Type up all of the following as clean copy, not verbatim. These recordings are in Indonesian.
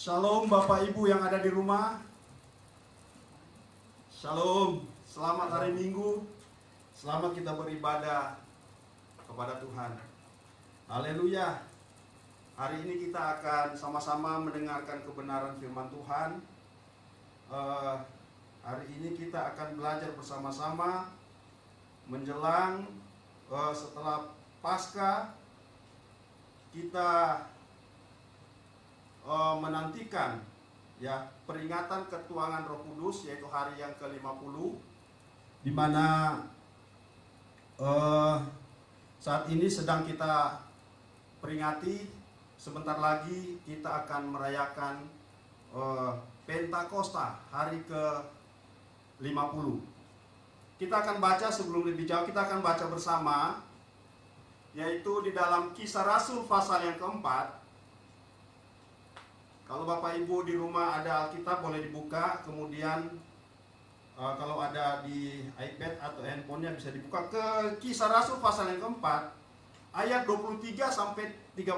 Shalom Bapak Ibu yang ada di rumah. Shalom, selamat hari Minggu. Selamat kita beribadah kepada Tuhan. Haleluya. Hari ini kita akan sama-sama mendengarkan kebenaran firman Tuhan. Hari ini kita akan belajar bersama-sama menjelang setelah Paskah. Kita menantikan ya peringatan ketuangan Roh Kudus, yaitu hari yang ke-50, di mana saat ini sedang kita peringati. Sebentar lagi kita akan merayakan Pentakosta, hari ke-50. Kita akan baca, sebelum lebih jauh kita akan baca bersama, yaitu di dalam Kisah Rasul pasal yang keempat. Kalau Bapak Ibu di rumah ada Alkitab boleh dibuka, kemudian kalau ada di iPad atau handphonenya bisa dibuka ke Kisah Rasul pasal yang keempat, ayat 23 sampai 37.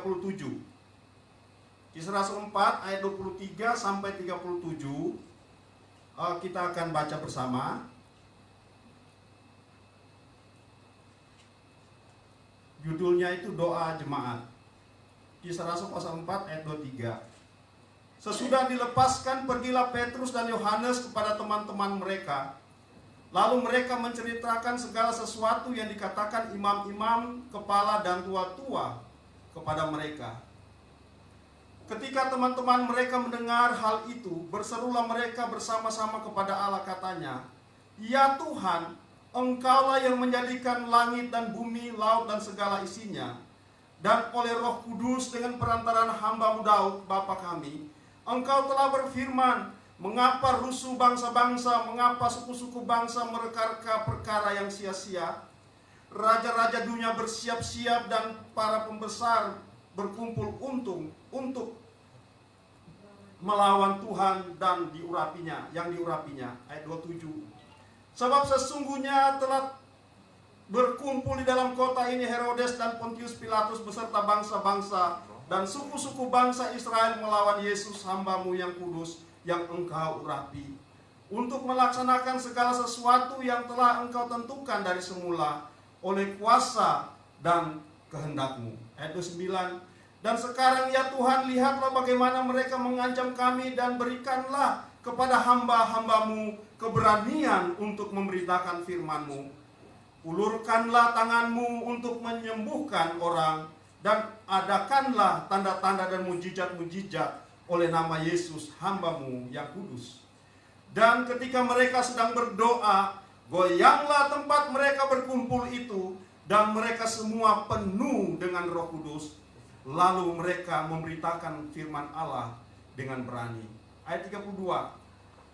Kisah Rasul 4 ayat 23 sampai 37 kita akan baca bersama. Judulnya itu Doa Jemaat. Kisah Rasul pasal 4 ayat 23. Sesudah dilepaskan, pergilah Petrus dan Yohanes kepada teman-teman mereka. Lalu mereka menceritakan segala sesuatu yang dikatakan imam-imam, kepala dan tua-tua kepada mereka. Ketika teman-teman mereka mendengar hal itu, berserulah mereka bersama-sama kepada Allah, katanya, "Ya Tuhan, Engkaulah yang menjadikan langit dan bumi, laut dan segala isinya. Dan oleh Roh Kudus dengan perantaraan hamba-Mu Daud, Bapa kami, Engkau telah berfirman, mengapa rusuh bangsa-bangsa, mengapa suku-suku bangsa mereka perkara yang sia-sia? Raja-raja dunia bersiap-siap dan para pembesar berkumpul untuk melawan Tuhan dan yang diurapinya." Ayat 27. "Sebab sesungguhnya telah berkumpul di dalam kota ini Herodes dan Pontius Pilatus beserta bangsa-bangsa dan suku-suku bangsa Israel melawan Yesus hamba-Mu yang kudus, yang Engkau urapi, untuk melaksanakan segala sesuatu yang telah Engkau tentukan dari semula oleh kuasa dan kehendak-Mu." Ayat 29. "Dan sekarang ya Tuhan, lihatlah bagaimana mereka mengancam kami, dan berikanlah kepada hamba-hamba-Mu keberanian untuk memberitakan firman-Mu. Ulurkanlah tangan-Mu untuk menyembuhkan orang, dan adakanlah tanda-tanda dan mujizat-mujizat oleh nama Yesus hamba-Mu yang kudus. Dan ketika mereka sedang berdoa, goyanglah tempat mereka berkumpul itu, dan mereka semua penuh dengan Roh Kudus. Lalu mereka memberitakan firman Allah dengan berani." Ayat 32.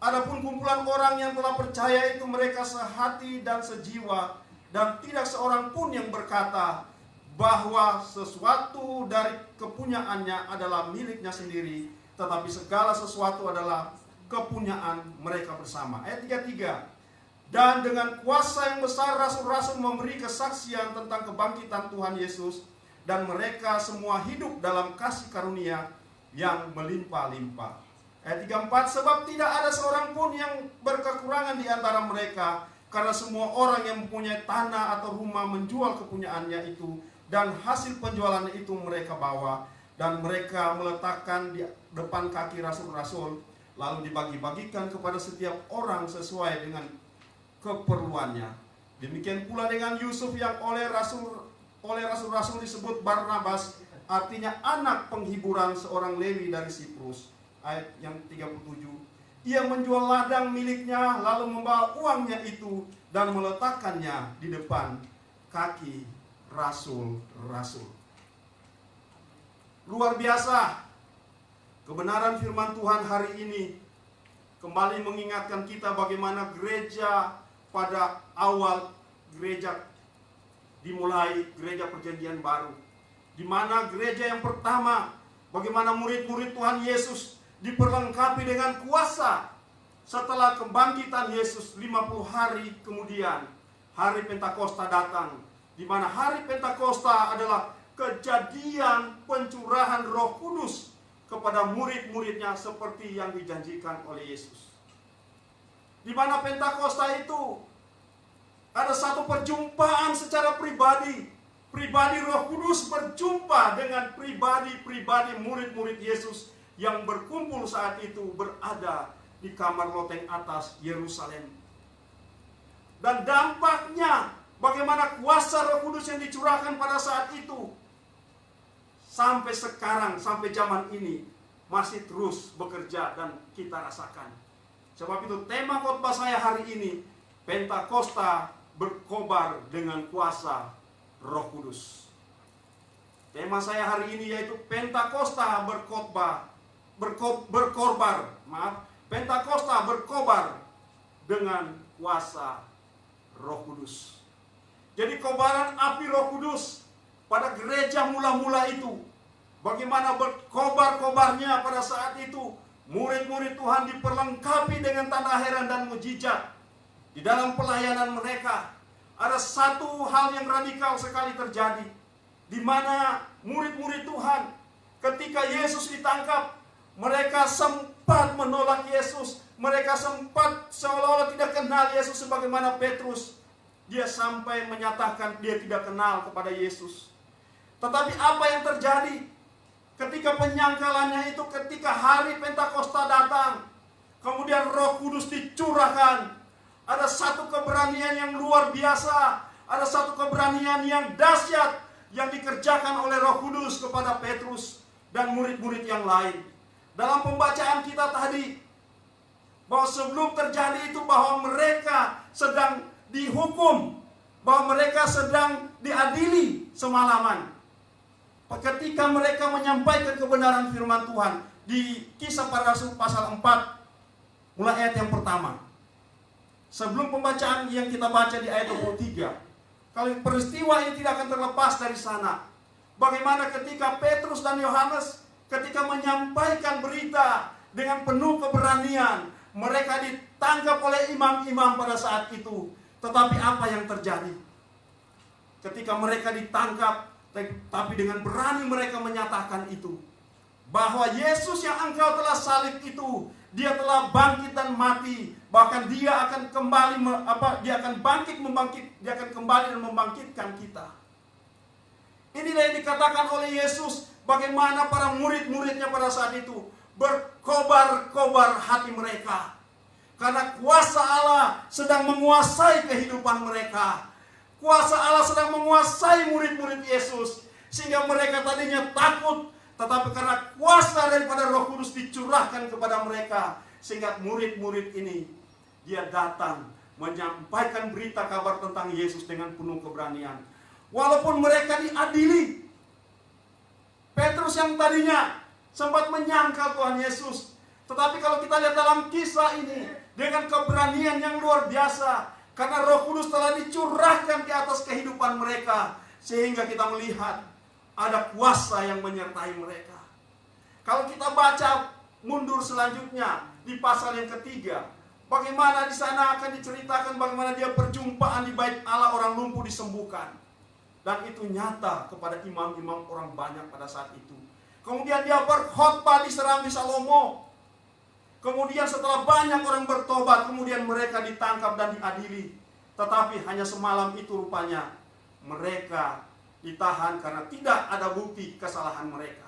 "Adapun kumpulan orang yang telah percaya itu, mereka sehati dan sejiwa, dan tidak seorang pun yang berkata bahwa sesuatu dari kepunyaannya adalah miliknya sendiri, tetapi segala sesuatu adalah kepunyaan mereka bersama." Ayat 33. "Dan dengan kuasa yang besar rasul-rasul memberi kesaksian tentang kebangkitan Tuhan Yesus, dan mereka semua hidup dalam kasih karunia yang melimpah-limpah." Ayat 34. "Sebab tidak ada seorang pun yang berkekurangan di antara mereka, karena semua orang yang mempunyai tanah atau rumah menjual kepunyaannya itu, dan hasil penjualannya itu mereka bawa, dan mereka meletakkan di depan kaki rasul-rasul, lalu dibagi-bagikan kepada setiap orang sesuai dengan keperluannya. Demikian pula dengan Yusuf yang oleh rasul-rasul disebut Barnabas, artinya anak penghiburan seorang Lewi dari Siprus." Ayat yang 37. "Ia menjual ladang miliknya, lalu membawa uangnya itu dan meletakkannya di depan kaki rasul-rasul." Luar biasa. Kebenaran firman Tuhan hari ini kembali mengingatkan kita bagaimana gereja pada awal gereja dimulai, gereja perjanjian baru, di mana gereja yang pertama, bagaimana murid-murid Tuhan Yesus diperlengkapi dengan kuasa setelah kebangkitan Yesus 50 hari kemudian. Hari Pentakosta datang, di mana hari Pentakosta adalah kejadian pencurahan Roh Kudus kepada murid-muridnya seperti yang dijanjikan oleh Yesus. Di mana Pentakosta itu ada satu perjumpaan secara pribadi. Pribadi Roh Kudus berjumpa dengan pribadi-pribadi murid-murid Yesus yang berkumpul saat itu berada di kamar loteng atas Yerusalem. Dan dampaknya bagaimana kuasa Roh Kudus yang dicurahkan pada saat itu sampai sekarang, sampai zaman ini masih terus bekerja dan kita rasakan. Sebab itu tema khotbah saya hari ini, Pentakosta berkobar dengan kuasa Roh Kudus. Tema saya hari ini yaitu Pentakosta Pentakosta berkobar dengan kuasa Roh Kudus. Jadi kobaran api Roh Kudus pada gereja mula-mula itu, bagaimana berkobar-kobarnya pada saat itu, murid-murid Tuhan diperlengkapi dengan tanda heran dan mujizat. Di dalam pelayanan mereka ada satu hal yang radikal sekali terjadi, di mana murid-murid Tuhan ketika Yesus ditangkap, mereka sempat menolak Yesus. Mereka sempat seolah-olah tidak kenal Yesus, sebagaimana Petrus. Dia sampai menyatakan dia tidak kenal kepada Yesus. Tetapi apa yang terjadi ketika penyangkalannya itu, ketika hari Pentakosta datang, kemudian Roh Kudus dicurahkan. Ada satu keberanian yang luar biasa, ada satu keberanian yang dahsyat yang dikerjakan oleh Roh Kudus kepada Petrus dan murid-murid yang lain. Dalam pembacaan kita tadi, bahwa sebelum terjadi itu bahwa mereka sedang dihukum, bahwa mereka sedang diadili semalaman. Ketika mereka menyampaikan kebenaran firman Tuhan di Kisah Para Rasul pasal 4, mulai ayat yang pertama. Sebelum pembacaan yang kita baca di ayat 23, kalau peristiwa ini tidak akan terlepas dari sana. Bagaimana ketika Petrus dan Yohanes ketika menyampaikan berita dengan penuh keberanian, mereka ditangkap oleh imam-imam pada saat itu. Tetapi apa yang terjadi? Ketika mereka ditangkap, tapi dengan berani mereka menyatakan itu, bahwa Yesus yang engkau telah salib itu, dia telah bangkit dan mati. Bahkan dia akan kembali dia akan kembali dan membangkitkan kita. Inilah yang dikatakan oleh Yesus, bagaimana para murid-muridnya pada saat itu berkobar-kobar hati mereka. Karena kuasa Allah sedang menguasai kehidupan mereka. Kuasa Allah sedang menguasai murid-murid Yesus. Sehingga mereka tadinya takut, tetapi karena kuasa daripada Roh Kudus dicurahkan kepada mereka, sehingga murid-murid ini dia datang menyampaikan berita kabar tentang Yesus dengan penuh keberanian. Walaupun mereka diadili, Petrus yang tadinya sempat menyangkal Tuhan Yesus, tetapi kalau kita lihat dalam kisah ini dengan keberanian yang luar biasa, karena Roh Kudus telah dicurahkan di atas kehidupan mereka, sehingga kita melihat ada kuasa yang menyertai mereka. Kalau kita baca mundur selanjutnya di pasal yang ketiga, bagaimana di sana akan diceritakan bagaimana dia perjumpaan di bait Allah, orang lumpuh disembuhkan. Dan itu nyata kepada imam-imam orang banyak pada saat itu. Kemudian dia berkhotbah di Serambi Salomo. Kemudian setelah banyak orang bertobat, kemudian mereka ditangkap dan diadili. Tetapi hanya semalam itu rupanya mereka ditahan karena tidak ada bukti kesalahan mereka.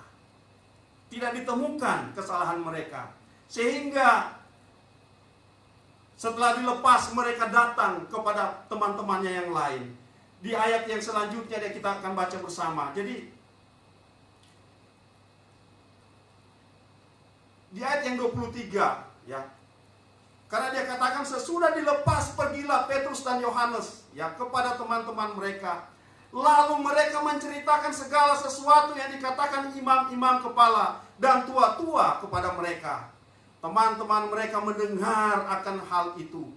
Tidak ditemukan kesalahan mereka. Sehingga setelah dilepas, mereka datang kepada teman-temannya yang lain. Di ayat yang selanjutnya kita akan baca bersama. Jadi di ayat yang 23, ya. Karena dia katakan sesudah dilepas pergilah Petrus dan Yohanes, ya, kepada teman-teman mereka. Lalu mereka menceritakan segala sesuatu yang dikatakan imam-imam kepala dan tua-tua kepada mereka. Teman-teman mereka mendengar akan hal itu.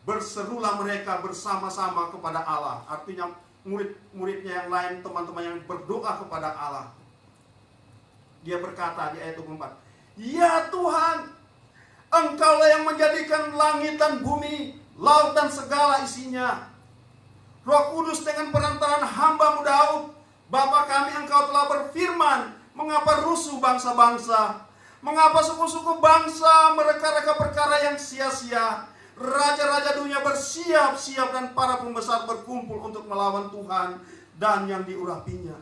Berserulah mereka bersama-sama kepada Allah. Artinya murid-muridnya yang lain, teman-teman yang berdoa kepada Allah. Dia berkata di ayat 24, "Ya Tuhan, Engkaulah yang menjadikan langit dan bumi, laut dan segala isinya. Roh Kudus dengan perantaraan hamba-Mu Daud, Bapa kami, Engkau telah berfirman Mengapa rusuh bangsa-bangsa? Mengapa suku-suku bangsa mereka-reka perkara yang sia-sia? Raja-raja dunia bersiap-siap dan para pembesar berkumpul untuk melawan Tuhan dan yang diurapinya.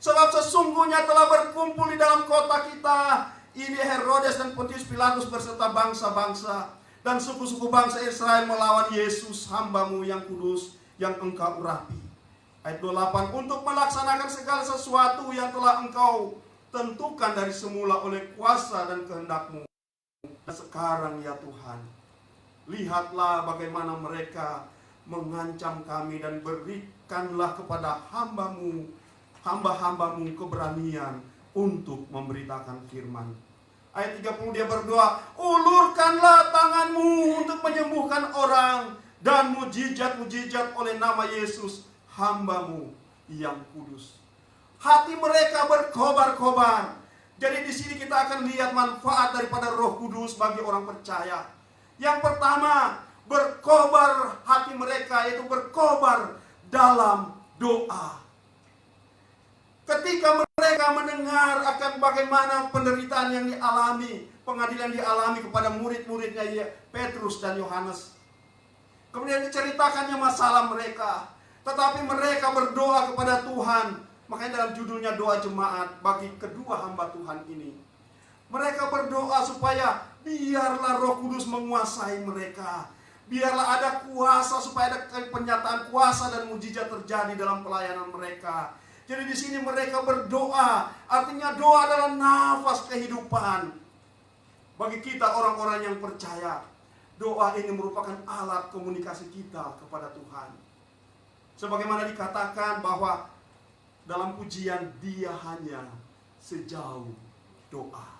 Sebab sesungguhnya telah berkumpul di dalam kota kita ini Herodes dan Pontius Pilatus beserta bangsa-bangsa dan suku-suku bangsa Israel melawan Yesus hamba-Mu yang kudus yang Engkau urapi. Ayat 28, untuk melaksanakan segala sesuatu yang telah Engkau tentukan dari semula oleh kuasa dan kehendak-Mu. Dan sekarang ya Tuhan, lihatlah bagaimana mereka mengancam kami dan berikanlah kepada hamba-Mu keberanian untuk memberitakan firman. Ayat 30 dia berdoa, ulurkanlah tangan-Mu untuk menyembuhkan orang dan mujizat-mujizat oleh nama Yesus hamba-Mu yang kudus. Hati mereka berkobar-kobar. Jadi di sini kita akan lihat manfaat daripada Roh Kudus bagi orang percaya. Yang pertama, berkobar hati mereka, yaitu berkobar dalam doa. Ketika mereka mendengar akan bagaimana penderitaan yang dialami, pengadilan dialami kepada murid-muridnya Petrus dan Yohanes. Kemudian diceritakannya masalah mereka. Tetapi mereka berdoa kepada Tuhan. Makanya dalam judulnya doa jemaat bagi kedua hamba Tuhan ini. Mereka berdoa supaya biarlah Roh Kudus menguasai mereka. Biarlah ada kuasa, supaya ada penyataan kuasa dan mujizat terjadi dalam pelayanan mereka. Jadi di sini mereka berdoa. Artinya doa adalah nafas kehidupan. Bagi kita orang-orang yang percaya, doa ini merupakan alat komunikasi kita kepada Tuhan. Sebagaimana dikatakan bahwa dalam pujian dia hanya sejauh doa.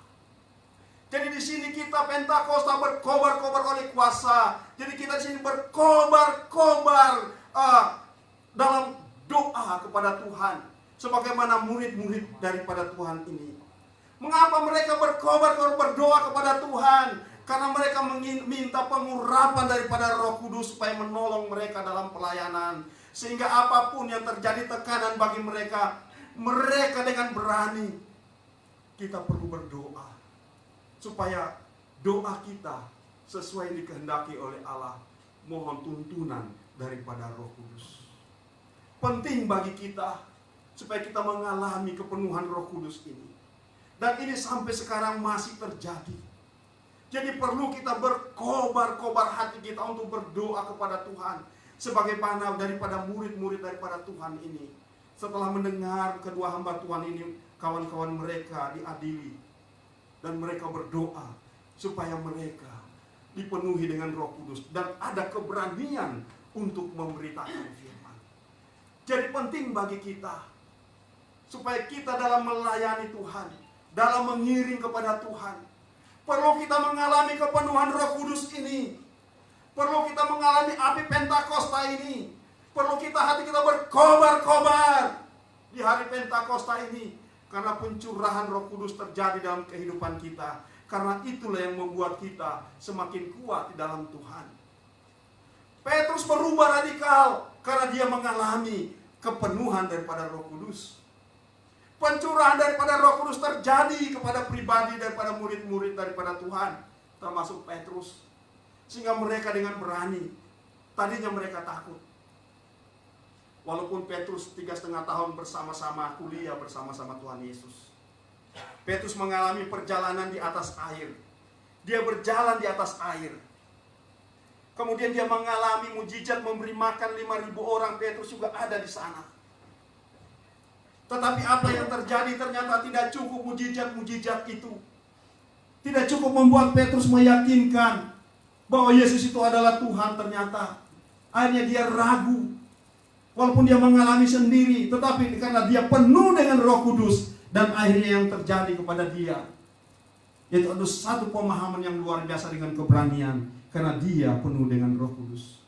Jadi di sini kita Pentakosta berkobar-kobar oleh kuasa. Jadi kita di sini berkobar-kobar dalam doa kepada Tuhan. Sebagaimana murid-murid daripada Tuhan ini. Mengapa mereka berkobar-kobar berdoa kepada Tuhan? Karena mereka minta pengurapan daripada Roh Kudus supaya menolong mereka dalam pelayanan. Sehingga apapun yang terjadi tekanan bagi mereka, mereka dengan berani, kita perlu berdoa. Supaya doa kita sesuai yang dikehendaki oleh Allah. Mohon tuntunan daripada Roh Kudus. Penting bagi kita, supaya kita mengalami kepenuhan Roh Kudus ini. Dan ini sampai sekarang masih terjadi. Jadi perlu kita berkobar-kobar hati kita untuk berdoa kepada Tuhan. Sebagaimana daripada murid-murid daripada Tuhan ini. Setelah mendengar kedua hamba Tuhan ini, kawan-kawan mereka diadili. Dan mereka berdoa supaya mereka dipenuhi dengan Roh Kudus. Dan ada keberanian untuk memberitakan firman. Jadi penting bagi kita, supaya kita dalam melayani Tuhan, dalam mengiring kepada Tuhan, perlu kita mengalami kepenuhan Roh Kudus ini. Perlu kita mengalami api Pentakosta ini. Perlu hati kita berkobar-kobar di hari Pentakosta ini. Karena pencurahan Roh Kudus terjadi dalam kehidupan kita. Karena itulah yang membuat kita semakin kuat di dalam Tuhan. Petrus berubah radikal karena dia mengalami kepenuhan daripada Roh Kudus. Pencurahan daripada Roh Kudus terjadi kepada pribadi daripada murid-murid daripada Tuhan, termasuk Petrus. Sehingga mereka dengan berani. Tadinya mereka takut. Walaupun Petrus 3,5 tahun bersama-sama kuliah bersama-sama Tuhan Yesus. Petrus mengalami perjalanan di atas air. Dia berjalan di atas air. Kemudian dia mengalami mujizat memberi makan 5.000 orang. Petrus juga ada di sana. Tetapi apa yang terjadi ternyata tidak cukup mujizat-mujizat itu. Tidak cukup membuat Petrus meyakinkan bahwa Yesus itu adalah Tuhan. Ternyata akhirnya dia ragu. Walaupun dia mengalami sendiri, tetapi karena dia penuh dengan Roh Kudus. Dan akhirnya yang terjadi kepada dia, yaitu ada satu pemahaman yang luar biasa dengan keberanian. Karena dia penuh dengan Roh Kudus.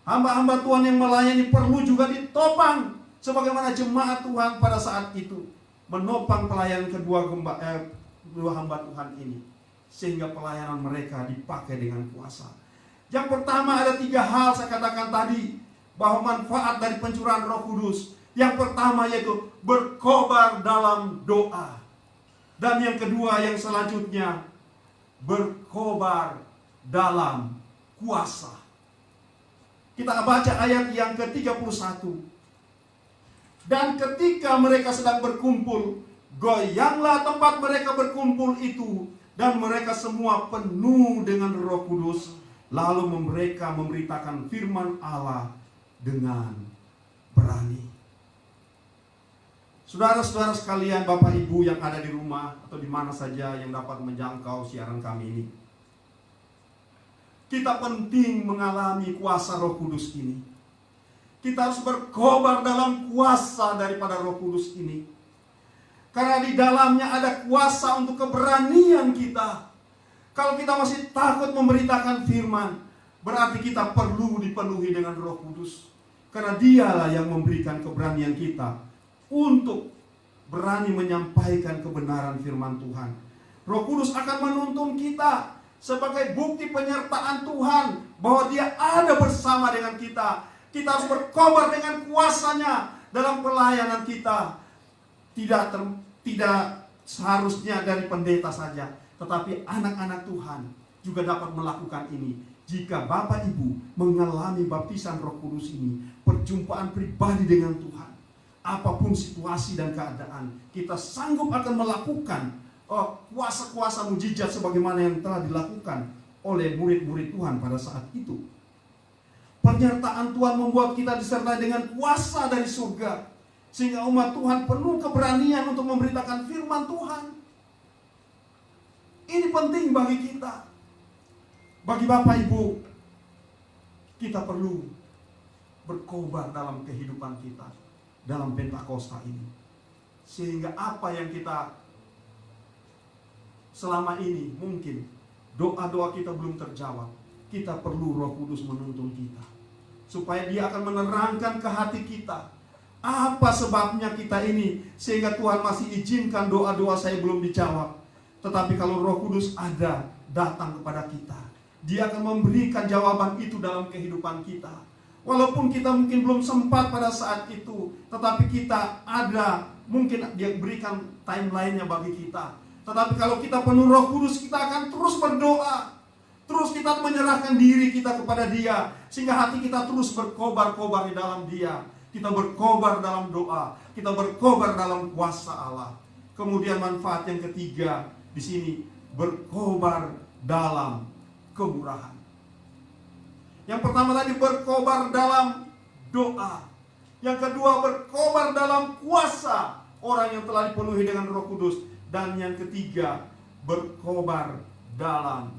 Hamba-hamba Tuhan yang melayani perlu juga ditopang. Sebagaimana jemaat Tuhan pada saat itu menopang pelayanan kedua hamba Tuhan ini. Sehingga pelayanan mereka dipakai dengan kuasa. Yang pertama ada 3 hal saya katakan tadi. Bahwa manfaat dari pencurahan Roh Kudus. Yang pertama yaitu berkobar dalam doa. Dan yang kedua, yang selanjutnya, berkobar dalam kuasa. Kita baca ayat yang ke-31. Dan ketika mereka sedang berkumpul, goyanglah tempat mereka berkumpul itu, dan mereka semua penuh dengan Roh Kudus. Lalu mereka memberitakan firman Allah dengan berani. Saudara-saudara sekalian, Bapak Ibu yang ada di rumah atau di mana saja yang dapat menjangkau siaran kami ini, kita penting mengalami kuasa Roh Kudus ini. Kita harus berkobar dalam kuasa daripada Roh Kudus ini. Karena di dalamnya ada kuasa untuk keberanian kita. Kalau kita masih takut memberitakan firman, berarti kita perlu dipenuhi dengan Roh Kudus. Karena dialah yang memberikan keberanian kita untuk berani menyampaikan kebenaran firman Tuhan. Roh Kudus akan menuntun kita sebagai bukti penyertaan Tuhan bahwa Dia ada bersama dengan kita. Kita harus berkobar dengan kuasanya dalam pelayanan kita. Tidak seharusnya dari pendeta saja, tetapi anak-anak Tuhan juga dapat melakukan ini. Jika Bapak Ibu mengalami baptisan Roh Kudus ini, perjumpaan pribadi dengan Tuhan, apapun situasi dan keadaan, kita sanggup akan melakukan kuasa-kuasa mujizat sebagaimana yang telah dilakukan oleh murid-murid Tuhan pada saat itu. Penyertaan Tuhan membuat kita disertai dengan kuasa dari surga, sehingga umat Tuhan penuh keberanian untuk memberitakan firman Tuhan. Ini penting bagi kita. Bagi Bapak Ibu, kita perlu berkobar dalam kehidupan kita dalam Pentakosta ini, sehingga apa yang kita selama ini mungkin doa-doa kita belum terjawab, kita perlu Roh Kudus menuntun kita, supaya Dia akan menerangkan ke hati kita apa sebabnya kita ini, sehingga Tuhan masih izinkan doa-doa saya belum dijawab. Tetapi kalau Roh Kudus ada datang kepada kita, Dia akan memberikan jawaban itu dalam kehidupan kita. Walaupun kita mungkin belum sempat pada saat itu, tetapi kita ada, mungkin Dia berikan timeline-nya bagi kita. Tetapi kalau kita penuh Roh Kudus, kita akan terus berdoa, terus kita menyerahkan diri kita kepada Dia, sehingga hati kita terus berkobar-kobar di dalam Dia. Kita berkobar dalam doa, kita berkobar dalam kuasa Allah. Kemudian manfaat yang ketiga di sini, berkobar dalam kemurahan. Yang pertama tadi berkobar dalam doa. Yang kedua berkobar dalam kuasa orang yang telah dipenuhi dengan Roh Kudus. Dan yang ketiga berkobar dalam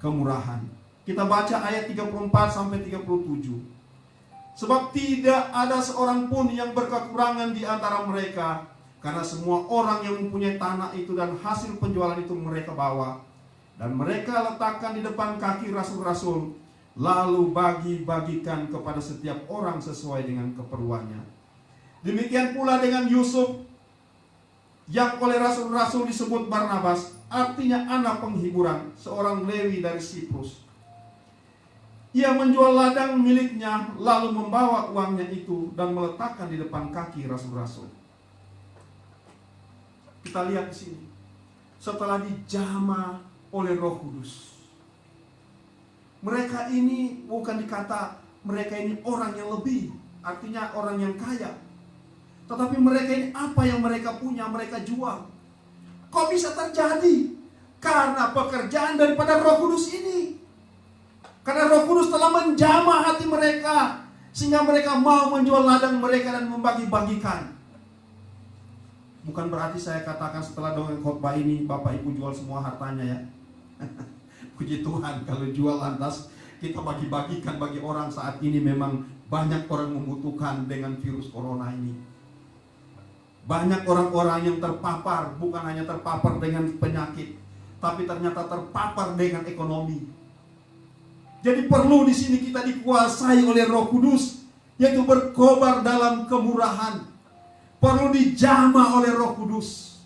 kemurahan. Kita baca ayat 34 sampai 37. Sebab tidak ada seorang pun yang berkekurangan di antara mereka, karena semua orang yang mempunyai tanah itu dan hasil penjualan itu mereka bawa, dan mereka letakkan di depan kaki rasul-rasul, lalu bagi-bagikan kepada setiap orang sesuai dengan keperluannya. Demikian pula dengan Yusuf, yang oleh rasul-rasul disebut Barnabas, artinya anak penghiburan, seorang Lewi dari Siprus. Ia menjual ladang miliknya, lalu membawa uangnya itu dan meletakkan di depan kaki rasul-rasul. Kita lihat di sini, setelah dijamah oleh Roh Kudus, mereka ini bukan dikata mereka ini orang yang lebih, artinya orang yang kaya, tetapi mereka ini apa yang mereka punya mereka jual. Kok bisa terjadi? Karena pekerjaan daripada Roh Kudus ini. Karena Roh Kudus telah menjamah hati mereka, sehingga mereka mau menjual ladang mereka dan membagi-bagikan. Bukan berarti saya katakan setelah dengan khotbah ini Bapak Ibu jual semua hartanya ya. Puji Tuhan, kalau jual lantas kita bagi-bagikan bagi orang saat ini. Memang banyak orang membutuhkan dengan virus corona ini. Banyak orang-orang yang terpapar, bukan hanya terpapar dengan penyakit, tapi ternyata terpapar dengan ekonomi. Jadi perlu di sini kita dikuasai oleh Roh Kudus, yaitu berkobar dalam kemurahan. Perlu dijamah oleh Roh Kudus,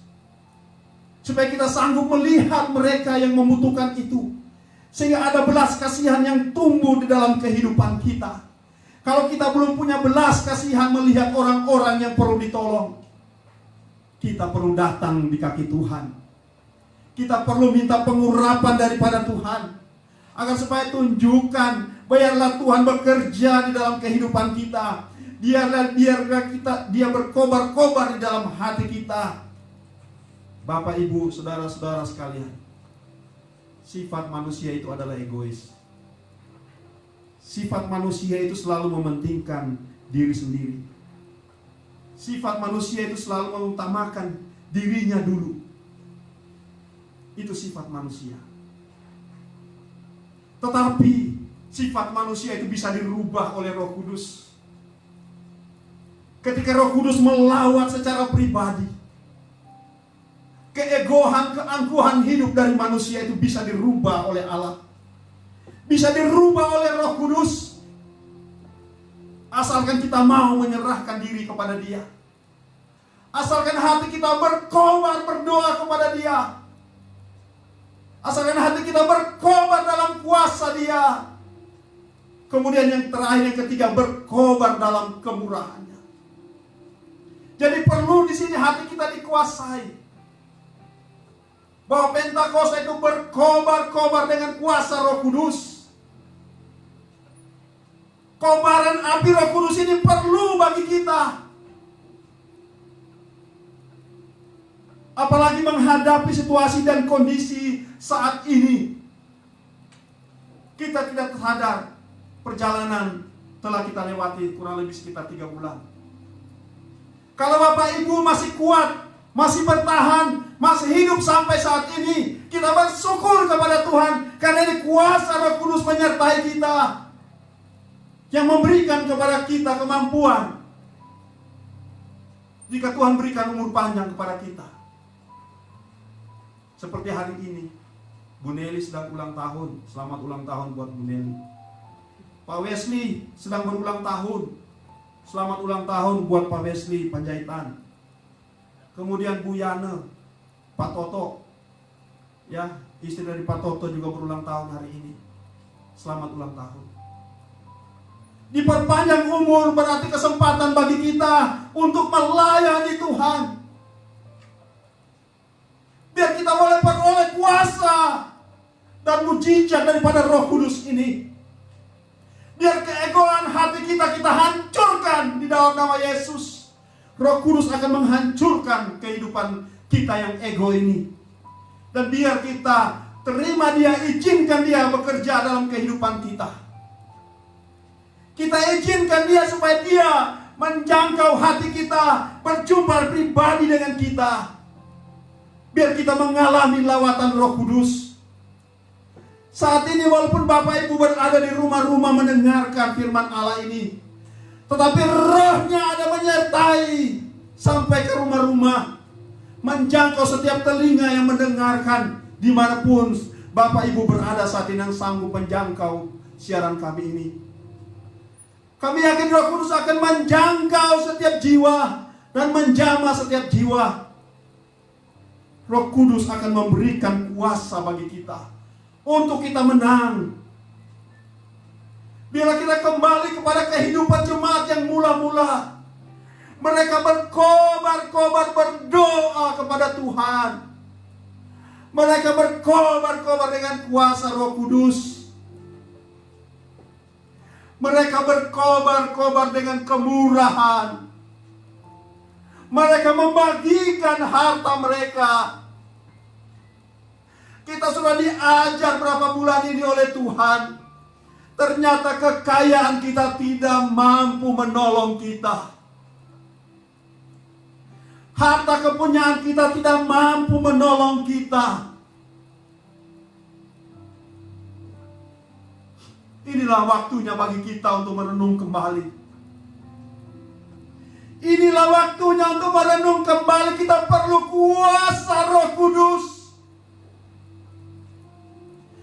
supaya kita sanggup melihat mereka yang membutuhkan itu, sehingga ada belas kasihan yang tumbuh di dalam kehidupan kita. Kalau kita belum punya belas kasihan melihat orang-orang yang perlu ditolong, kita perlu datang di kaki Tuhan. Kita perlu minta pengurapan daripada Tuhan, agar supaya tunjukkan, biarlah Tuhan bekerja di dalam kehidupan kita. Biarlah dia berkobar-kobar di dalam hati kita. Bapak, Ibu, saudara-saudara sekalian, sifat manusia itu adalah egois. Sifat manusia itu selalu mementingkan diri sendiri. Sifat manusia itu selalu mengutamakan dirinya dulu. Itu sifat manusia. Tetapi sifat manusia itu bisa dirubah oleh Roh Kudus. Ketika Roh Kudus melawat secara pribadi, keegoan, keangkuhan hidup dari manusia itu bisa dirubah oleh Allah. Bisa dirubah oleh Roh Kudus. Asalkan kita mau menyerahkan diri kepada Dia. Asalkan hati kita berkobar berdoa kepada Dia. Asalkan hati kita berkobar dalam kuasa Dia. Kemudian yang terakhir, yang ketiga, berkobar dalam kemurahannya. Jadi perlu di sini hati kita dikuasai. Bahwa Pentakosta itu berkobar-kobar dengan kuasa Roh Kudus. Kobaran api Roh Kudus ini perlu bagi kita. Apalagi menghadapi situasi dan kondisi saat ini. Kita tidak sadar perjalanan telah kita lewati kurang lebih sekitar 3 bulan. Kalau Bapak Ibu masih kuat, masih bertahan, masih hidup sampai saat ini, kita bersyukur kepada Tuhan, karena ini kuasa Roh Kudus menyertai kita, yang memberikan kepada kita kemampuan. Jika Tuhan berikan umur panjang kepada kita, seperti hari ini, Bu Nelly sedang ulang tahun. Selamat ulang tahun buat Bu Nelly. Pak Wesley sedang berulang tahun. Selamat ulang tahun buat Pak Wesley Panjaitan. Kemudian Bu Yana, Pak Toto, ya, istri dari Pak Toto juga berulang tahun hari ini. Selamat ulang tahun. Diperpanjang umur berarti kesempatan bagi kita untuk melayani Tuhan. Biar kita boleh peroleh kuasa dan mujizat daripada Roh Kudus ini. Biar keegoan hati kita hancurkan di dalam nama Yesus. Roh Kudus akan menghancurkan kehidupan kita yang ego ini. Dan biar kita terima Dia, izinkan Dia bekerja dalam kehidupan kita. Kita izinkan Dia supaya Dia menjangkau hati kita, berjumpa pribadi dengan kita. Biar kita mengalami lawatan Roh Kudus. Saat ini walaupun Bapak Ibu berada di rumah-rumah mendengarkan firman Allah ini, tetapi rohnya ada menyertai sampai ke rumah-rumah, menjangkau setiap telinga yang mendengarkan dimanapun Bapak Ibu berada saat ini yang sanggup menjangkau siaran kami ini. Kami yakin Roh Kudus akan menjangkau setiap jiwa dan menjamah setiap jiwa. Roh Kudus akan memberikan kuasa bagi kita untuk kita menang. Bila kita kembali kepada kehidupan jemaat yang mula-mula, mereka berkobar-kobar berdoa kepada Tuhan. Mereka berkobar-kobar dengan kuasa Roh Kudus. Mereka berkobar-kobar dengan kemurahan. Mereka membagikan harta mereka. Kita sudah diajar berapa bulan ini oleh Tuhan. Ternyata kekayaan kita tidak mampu menolong kita. Harta kepunyaan kita tidak mampu menolong kita. Inilah waktunya bagi kita untuk merenung kembali. Inilah waktunya untuk merenung kembali. Kita perlu kuasa Roh Kudus,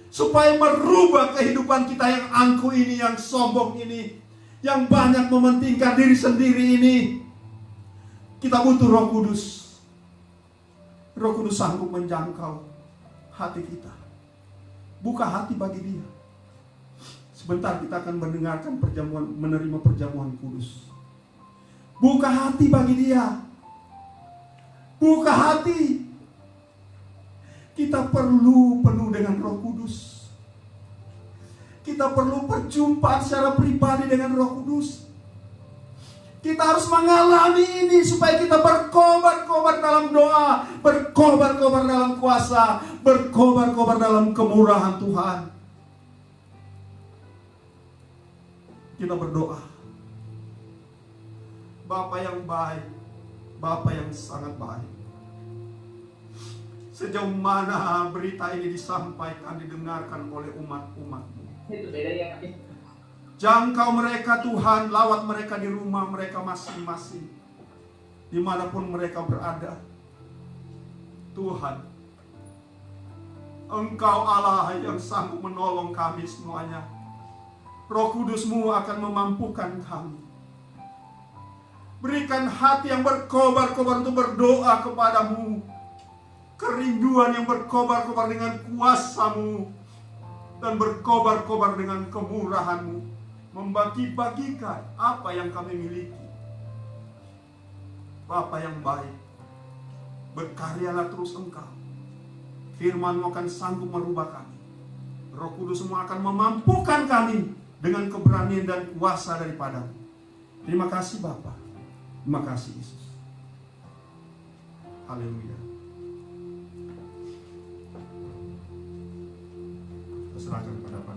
supaya merubah kehidupan kita yang angkuh ini, yang sombong ini, yang banyak mementingkan diri sendiri ini. Kita butuh Roh Kudus. Roh Kudus sanggup menjangkau hati kita. Buka hati bagi Dia. Sebentar kita akan mendengarkan perjamuan, menerima perjamuan kudus. Buka hati bagi Dia. Buka hati. Kita perlu penuh dengan Roh Kudus. Kita perlu perjumpaan secara pribadi dengan Roh Kudus. Kita harus mengalami ini supaya kita berkobar-kobar dalam doa, berkobar-kobar dalam kuasa, berkobar-kobar dalam kemurahan Tuhan. Kita berdoa. Bapa yang baik, Bapa yang sangat baik. Sejauh mana berita ini disampaikan, didengarkan oleh umat-umat-Mu. Itu beda ya. Jangkau mereka Tuhan, lawat mereka di rumah mereka masing-masing, dimanapun mereka berada. Tuhan, Engkau Allah yang sanggup menolong kami semuanya. Roh Kudus-Mu akan memampukan kami. Berikan hati yang berkobar-kobar untuk berdoa kepadamu. Kerinduan yang berkobar-kobar dengan kuasa-Mu. Dan berkobar-kobar dengan kemurahan-Mu. Membagi-bagikan apa yang kami miliki. Bapa yang baik, berkaryalah terus Engkau. Firman-Mu akan sanggup merubah kami. Roh Kudus-Mu akan memampukan kami dengan keberanian dan kuasa daripada-Mu. Terima kasih Bapa. Terima kasih Yesus. Haleluya. Serahkan kepada Bapa.